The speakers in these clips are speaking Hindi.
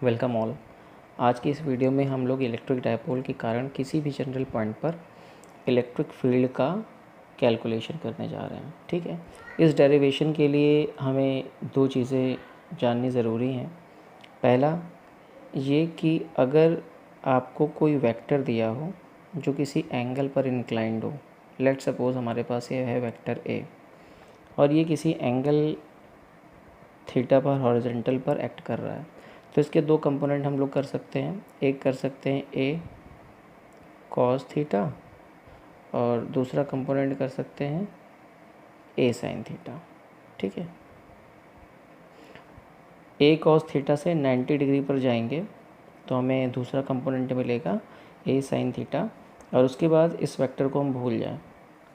Welcome all. आज की इस वीडियो में हम लोग इलेक्ट्रिक डायपोल के कारण किसी भी जनरल पॉइंट पर इलेक्ट्रिक फील्ड का कैलकुलेशन करने जा रहे हैं। ठीक है, इस डेरिवेशन के लिए हमें दो चीज़ें जाननी ज़रूरी हैं। पहला ये कि अगर आपको कोई वेक्टर दिया हो जो किसी एंगल पर इंक्लाइंड हो, लेट सपोज हमारे पास ये है वेक्टर ए और ये किसी एंगल थीटा पर हॉरिजॉन्टल पर एक्ट कर रहा है, तो इसके दो कंपोनेंट हम लोग कर सकते हैं। एक कर सकते हैं ए कॉस थीटा और दूसरा कंपोनेंट कर सकते हैं ए साइन थीटा। ठीक है, ए कॉस थीटा से 90 डिग्री पर जाएंगे तो हमें दूसरा कंपोनेंट मिलेगा ए साइन थीटा, और उसके बाद इस वेक्टर को हम भूल जाएं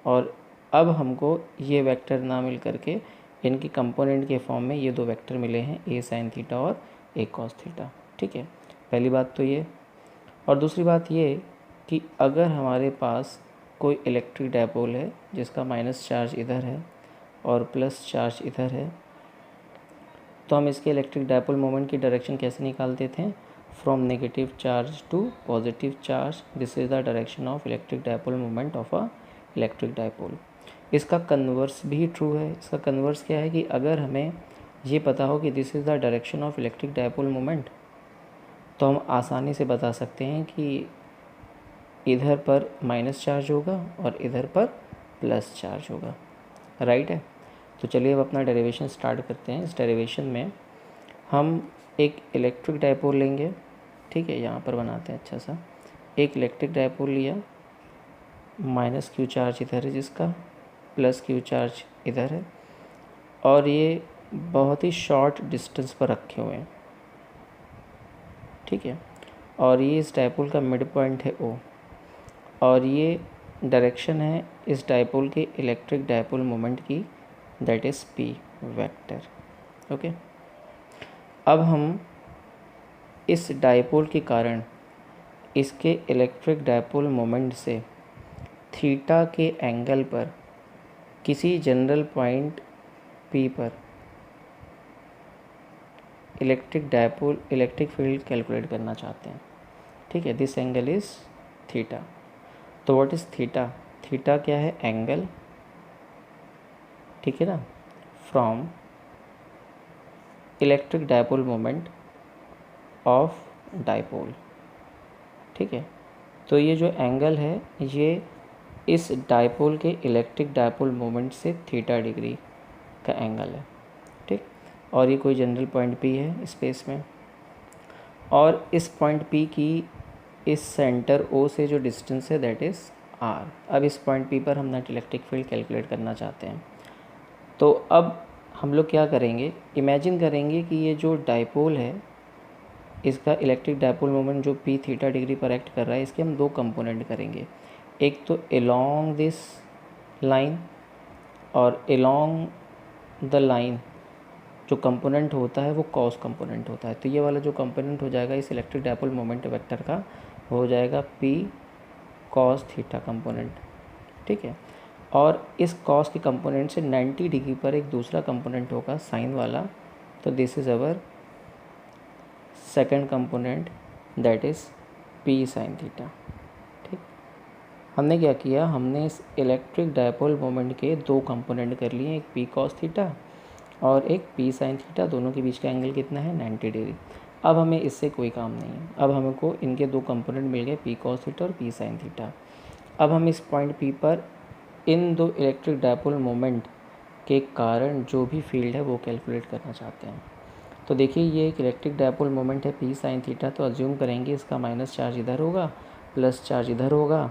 और अब हमको ये वेक्टर ना मिल करके इनके कंपोनेंट के फॉर्म में ये दो वेक्टर मिले हैं, ए साइन थीटा और ए कॉस थीटा। ठीक है, पहली बात तो ये। और दूसरी बात ये कि अगर हमारे पास कोई इलेक्ट्रिक डायपोल है जिसका माइनस चार्ज इधर है और प्लस चार्ज इधर है, तो हम इसके इलेक्ट्रिक डायपोल मोमेंट की डायरेक्शन कैसे निकालते थे? From negative charge to positive charge, this is the direction of electric dipole moment of a electric dipole. इसका कन्वर्स भी ट्रू है। इसका कन्वर्स क्या है कि अगर हमें ये पता हो कि this is the direction of electric dipole moment, तो हम आसानी से बता सकते हैं कि इधर पर माइनस चार्ज होगा और इधर पर प्लस चार्ज होगा। राइट है, तो चलिए अब अपना डेरिवेशन स्टार्ट करते हैं। इस डेरिवेशन में हम एक इलेक्ट्रिक डायपोल लेंगे। ठीक है, यहाँ पर बनाते हैं अच्छा सा। एक इलेक्ट्रिक डायपोल लिया, माइनस क्यू चार्ज इधर है जिसका, प्लस क्यू चार्ज इधर है, और ये बहुत ही शॉर्ट डिस्टेंस पर रखे हुए हैं। ठीक है, और ये इस डायपोल का मिड पॉइंट है ओ, और ये डायरेक्शन है इस डायपोल के इलेक्ट्रिक डायपोल मोमेंट की, that is P vector. Okay, अब हम इस डायपोल के कारण इसके इलेक्ट्रिक डायपोल मोमेंट से थीटा के एंगल पर किसी जनरल पॉइंट पी पर इलेक्ट्रिक फील्ड कैलकुलेट करना चाहते हैं। ठीक है, दिस एंगल इज़ थीटा। तो व्हाट इज़ थीटा? थीटा क्या है? एंगल। ठीक है ना, from electric dipole moment of dipole. ठीक है, तो ये जो एंगल है ये इस डायपोल के इलेक्ट्रिक डायपोल मोमेंट से थीटा डिग्री का एंगल है। ठीक, और ये कोई जनरल पॉइंट पी है स्पेस में, और इस पॉइंट पी की इस सेंटर ओ से जो डिस्टेंस है दैट इज़ आर। अब इस पॉइंट पी पर हम नेट इलेक्ट्रिक फील्ड कैलकुलेट करना चाहते हैं। तो अब हम लोग क्या करेंगे, इमेजिन करेंगे कि ये जो डायपोल है इसका इलेक्ट्रिक डायपोल मोमेंट जो पी थीटा डिग्री पर एक्ट कर रहा है, इसके हम दो कंपोनेंट करेंगे। एक तो अलोंग दिस लाइन, और अलोंग द लाइन जो कंपोनेंट होता है वो कॉस कंपोनेंट होता है। तो ये वाला जो कंपोनेंट हो जाएगा इस इलेक्ट्रिक डायपोल मोमेंट वेक्टर का, हो जाएगा पी कॉस थीटा कंपोनेंट। ठीक है, और इस कॉस के कंपोनेंट से 90 डिग्री पर एक दूसरा कंपोनेंट होगा साइन वाला, तो this is our second component, that is P sine theta. ठीक, हमने क्या किया, हमने इस इलेक्ट्रिक डायपोल मोमेंट के दो कंपोनेंट कर लिए, एक पी कॉस थीटा और एक पी साइन थीटा। दोनों के बीच का एंगल कितना है? 90 डिग्री। अब हमें इससे कोई काम नहीं है, अब हमको इनके दो कंपोनेंट मिल गए, पी कॉस थीटा और पी साइन थीटा। अब हम इस पॉइंट पी पर इन दो इलेक्ट्रिक डायपोल मोमेंट के कारण जो भी फील्ड है वो कैलकुलेट करना चाहते हैं। तो देखिए ये एक इलेक्ट्रिक डायपोल मोमेंट है पी साइन थीटा, तो अज्यूम करेंगे इसका माइनस चार्ज इधर होगा, प्लस चार्ज इधर होगा,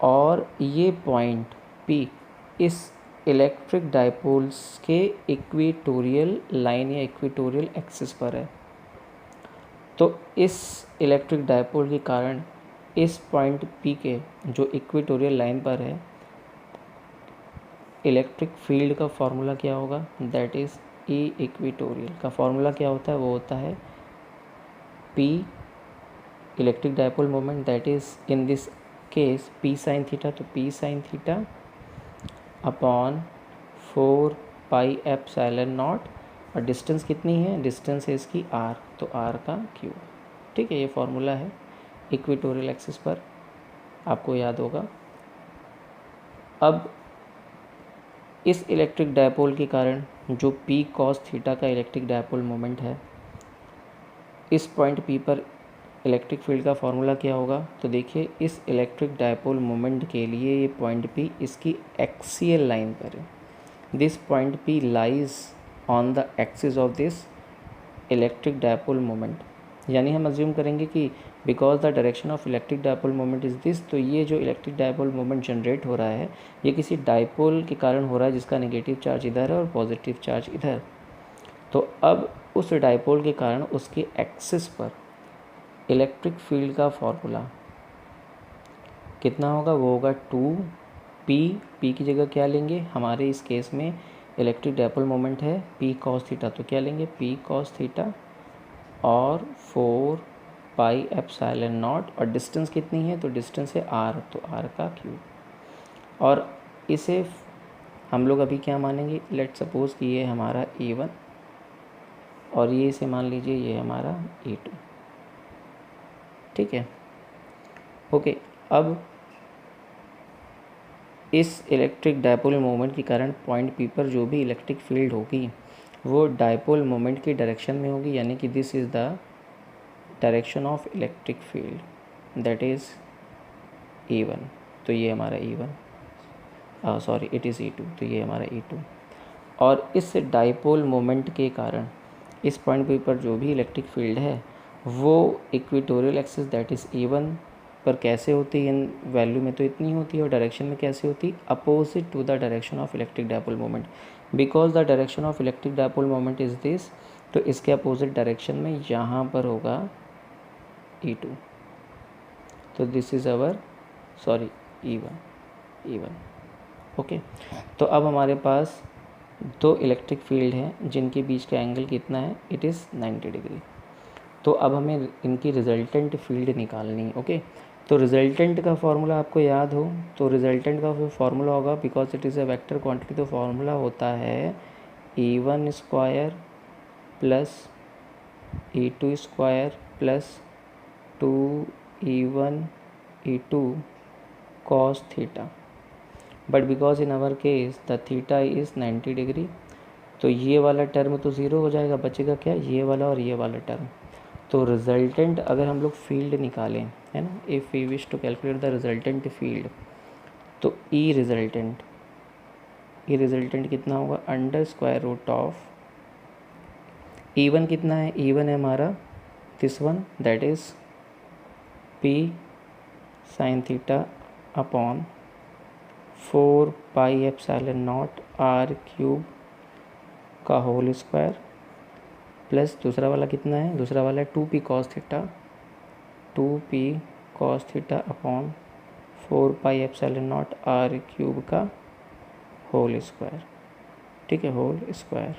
और ये पॉइंट पी इस इलेक्ट्रिक डायपोल्स के इक्वेटोरियल लाइन या इक्वेटोरियल एक्सिस पर है। तो इस इलेक्ट्रिक डायपोल के कारण इस पॉइंट पी के जो इक्वेटोरियल लाइन पर है, इलेक्ट्रिक फील्ड का फॉर्मूला क्या होगा? That is E equatorial. का फॉर्मूला क्या होता है? वो होता है p electric dipole moment, that is in this case p sine theta, तो p sine theta upon 4 pi epsilon naught और डिस्टेंस कितनी है, डिस्टेंस है इसकी r, तो r का क्यूब। ठीक है, ये फॉर्मूला है इक्वेटोरियल एक्सिस पर, आपको याद होगा। अब इस इलेक्ट्रिक डायपोल के कारण जो p cos थीटा का इलेक्ट्रिक डायपोल मोमेंट है, इस पॉइंट P पर इलेक्ट्रिक फील्ड का फॉर्मूला क्या होगा, तो देखिए इस इलेक्ट्रिक डायपोल मोमेंट के लिए ये पॉइंट P इसकी एक्सियल लाइन पर है। This point P lies on the axis of this electric dipole moment, यानी हम अज्यूम करेंगे कि because the direction of electric dipole moment is this, तो ये जो इलेक्ट्रिक डायपोल मोमेंट जनरेट हो रहा है ये किसी डायपोल के कारण हो रहा है जिसका नेगेटिव चार्ज इधर है और पॉजिटिव चार्ज इधर। तो अब उस डायपोल के कारण उसके एक्सिस पर इलेक्ट्रिक फील्ड का फॉर्मूला कितना होगा, वो होगा 2p। p की जगह क्या लेंगे, हमारे इस केस में इलेक्ट्रिक डायपोल मोमेंट है p cos थीटा, तो क्या लेंगे p cos थीटा और 4 pi एप्सिलॉन नॉट, और डिस्टेंस कितनी है, तो डिस्टेंस है r, तो r का क्यूब। और इसे हम लोग अभी क्या मानेंगे, लेट सपोज कि ये हमारा E1 और ये इसे मान लीजिए ये हमारा E2। ठीक है, ओके। अब इस इलेक्ट्रिक डायपोल मोमेंट के कारण पॉइंट P पर जो भी इलेक्ट्रिक फील्ड होगी वो डायपोल मोमेंट की डायरेक्शन में होगी, यानी कि this is the direction of electric field, that is E1। तो ये हमारा E1, sorry it is E2, तो ये हमारा E2। और इस डायपोल मोमेंट के कारण इस पॉइंट P पर जो भी इलेक्ट्रिक फील्ड है वो equatorial axis that is E1 पर कैसे होती है, इन वैल्यू में तो इतनी होती है, और डायरेक्शन में कैसे होती है, opposite to the direction of electric dipole moment. Because the direction of electric dipole moment is this, तो इसके अपोजिट डायरेक्शन में यहाँ पर होगा E2। तो this is our sorry E1। Okay, तो अब हमारे पास दो इलेक्ट्रिक फील्ड हैं जिनके बीच का एंगल कितना है, इट इज़ 90 डिग्री। तो अब हमें इनकी रिजल्टेंट फील्ड निकालनी है। ओके, तो रिजल्टेंट का फॉर्मूला आपको याद हो, तो रिजल्टेंट का फॉर्मूला होगा, because it is a vector quantity, तो फॉर्मूला होता है E1 square plus E2 square plus 2E1 E2 cos theta. But because in our case the theta is 90 degree, तो ये वाला टर्म तो ज़ीरो हो जाएगा, बचेगा क्या, ये वाला और ये वाला टर्म। तो रिजल्टेंट अगर हम लोग फील्ड निकालें, है ना, if we wish to calculate the resultant field, तो ई रिजल्टेंट कितना होगा, under square root of E1 कितना है, E1 है हमारा this one, that is P sign theta upon 4 pi epsilon naught r cube का होल स्क्वायर, प्लस दूसरा वाला कितना है, दूसरा वाला है 2p cos theta upon 4 pi epsilon naught r cube का होल स्क्वायर। ठीक है, होल स्क्वायर।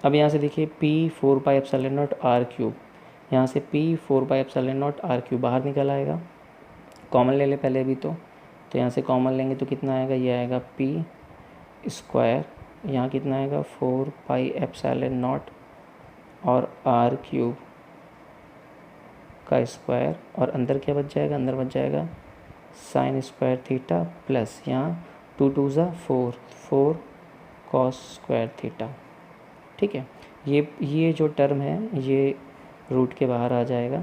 अब यहाँ से देखिए p 4 pi epsilon naught r cube, यहाँ से p 4 pi epsilon naught r cube बाहर निकल आएगा, कॉमन ले ले पहले अभी तो यहाँ से कॉमन लेंगे तो कितना आएगा, ये आएगा p स्क्वायर, यहाँ कितना आएगा 4 पाई एप्सिलॉन नॉट और r क्यूब का स्क्वायर, और अंदर क्या बच जाएगा, अंदर बच जाएगा साइन स्क्वायर थीटा प्लस यहाँ 2 2 ज़ा 4 कॉस स्क्वायर थीटा। ठीक है, ये जो टर्म है ये रूट के बाहर आ जाएगा,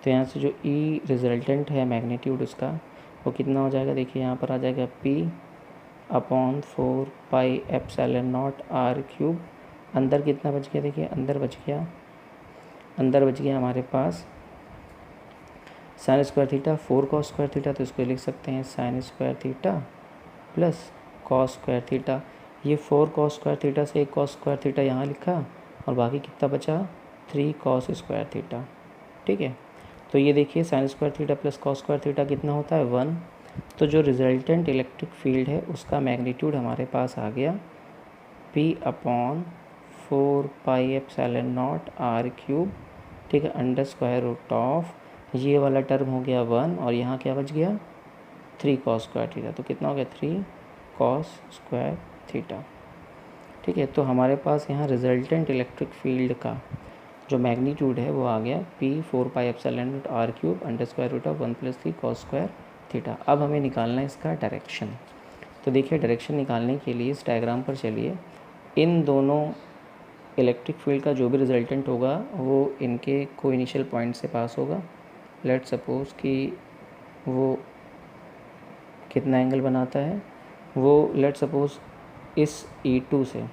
तो यहाँ से जो ई रिजल्टेंट है मैग्नीट्यूड उसका वो कितना हो जाएगा, देखिए यहाँ पर आ जाएगा p upon 4 pi epsilon naught r cube, अंदर कितना बच गया, देखिए अंदर बच गया हमारे पास sine square theta 4 cos square theta, तो इसको लिख सकते हैं sine square theta plus cos square theta. ये 4 कॉस स्क्वायर थीटा से एक कॉस स्क्वायर थीटा यहाँ लिखा और बाकी कितना बचा, 3 कॉस स्क्वायर थीटा। ठीक है, तो ये देखिए sign square theta plus cos square theta कितना होता है 1। तो जो रिजल्टेंट इलेक्ट्रिक फील्ड है उसका मैग्नीट्यूड हमारे पास आ गया p upon 4 pi epsilon naught r cube. ठीक है, अंडर स्क्वायर रूट ऑफ ये वाला टर्म हो गया 1 और यहाँ क्या बच गया 3 कॉस स्क्वायर थीटा, तो कितना हो गया 3 कॉस स्क्वायर थीटा। ठीक है, तो हमारे पास यहाँ रिजल्टेंट इलेक्ट्रिक फील्ड का जो मैग्नीट्यूड है वो आ गया P 4πε0r³ √1 + 3 cos square theta. अब हमें निकालना है इसका डायरेक्शन। तो देखिए डायरेक्शन निकालने के लिए इस डायग्राम पर चलिए, इन दोनों इलेक्ट्रिक फील्ड का जो भी रिजल्टेंट होगा वो इनके को इनिशियल पॉइंट से पास होगा। लेट सपोज कि वो कितना एंगल बनाता है, वो लेट सपोज इस E2 से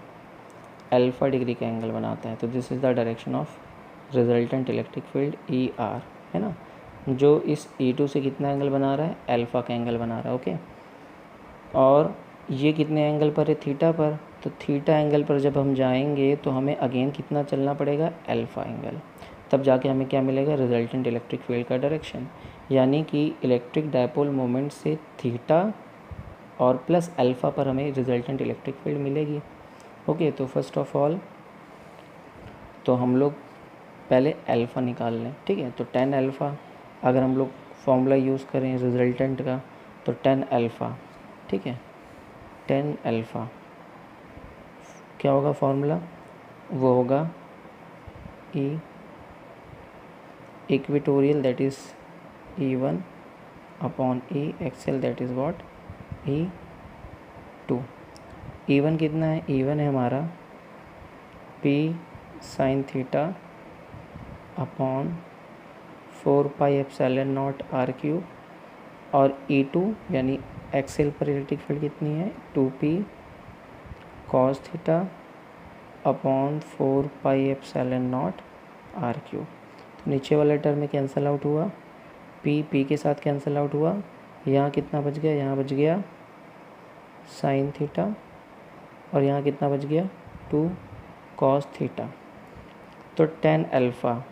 अल्फ़ा डिग्री का एंगल बनाता है। तो this is the direction of resultant electric field ER, है ना, जो इस E2 से कितना एंगल बना रहा है, अल्फ़ा का एंगल बना रहा है। ओके, और ये कितने एंगल पर है, थीटा पर। तो थीटा एंगल पर जब हम जाएंगे तो हमें अगेन कितना चलना पड़ेगा, अल्फ़ा एंगल, तब जाके हमें क्या मिलेगा, रिजल्टेंट इलेक्ट्रिक फील्ड का डायरेक्शन। यानी कि इलेक्ट्रिक डायपोल मोमेंट से थीटा और प्लस अल्फ़ा पर हमें रिजल्टेंट इलेक्ट्रिक फील्ड मिलेगी। ओके, तो फर्स्ट ऑफ ऑल तो हम लोग पहले अल्फ़ा निकाल लें। ठीक है, तो 10 अल्फ़ा, अगर हम लोग फॉर्मूला यूज़ करें रिजल्टेंट का तो 10 अल्फ़ा, ठीक है, 10 अल्फ़ा क्या होगा फॉर्मूला, वो होगा E equatorial that is E1 upon E axial that is what, E2। E1 कितना है, E1 है हमारा P sin theta upon 4πε0r³, और E2 यानी एक्सेल पर इलेक्ट्रिक फील्ड कितनी है, 2P cos theta upon 4πε0r³। तो नीचे वाले टर्म में कैंसिल आउट हुआ, P के साथ कैंसिल आउट हुआ, यहाँ कितना बच गया, यहाँ बच गया साइन थीटा, और यहाँ कितना बच गया, 2 cos थीटा। तो 10 alpha,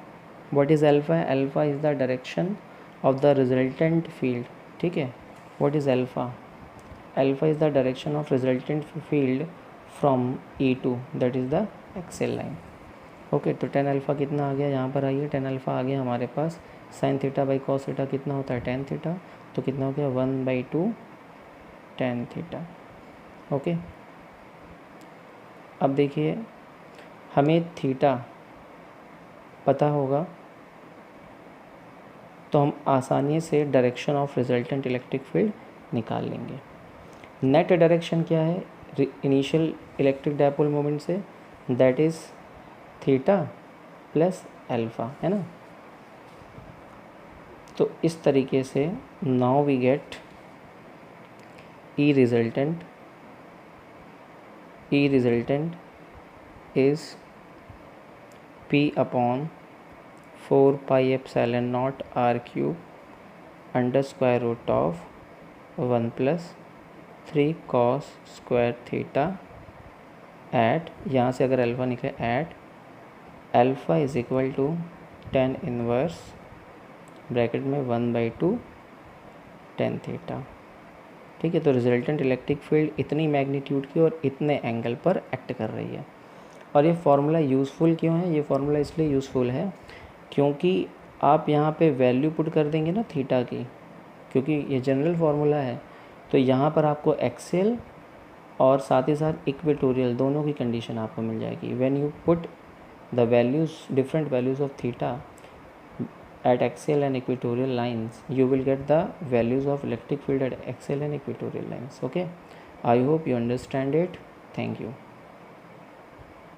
what is alpha, alpha is the direction of the resultant field. ठीक है, what is alpha, alpha is the direction of resultant field from E2 that is the axial line. Okay, तो 10 अल्फ़ा कितना आ गया, यहाँ पर आइए, 10 अल्फ़ा आ गया हमारे पास, sine theta by cos theta कितना होता है, tan थीटा, तो कितना हो गया 1/2 tan थीटा। ओके, अब देखिए हमें थीटा पता होगा तो हम आसानी से direction of resultant electric field निकाल लेंगे। नेट डायरेक्शन क्या है इनिशियल इलेक्ट्रिक डायपोल मोमेंट से, that is theta plus alpha, है ना। तो इस तरीके से now we get E resultant is P upon 4πε0r³ under square root of 1 + 3 cos square theta at, यहाँ से अगर अल्फ़ा निकले, at alpha is equal to tan inverse bracket में 1/2 tan थीटा। ठीक है, तो रिजल्टेंट इलेक्ट्रिक फील्ड इतनी मैग्नीट्यूड की और इतने एंगल पर एक्ट कर रही है। और ये फार्मूला यूज़फुल क्यों है, ये फार्मूला इसलिए यूज़फुल है क्योंकि आप यहाँ पे वैल्यू पुट कर देंगे ना थीटा की, क्योंकि ये जनरल फार्मूला है, तो यहाँ पर आपको एक्सेल और साथ ही साथ इक्वेटोरियल दोनों की कंडीशन आपको मिल जाएगी। When you put the values, different values of theta at axial and equatorial lines, you will get the values of electric field at axial and equatorial lines. Okay, I hope you understand it. Thank you.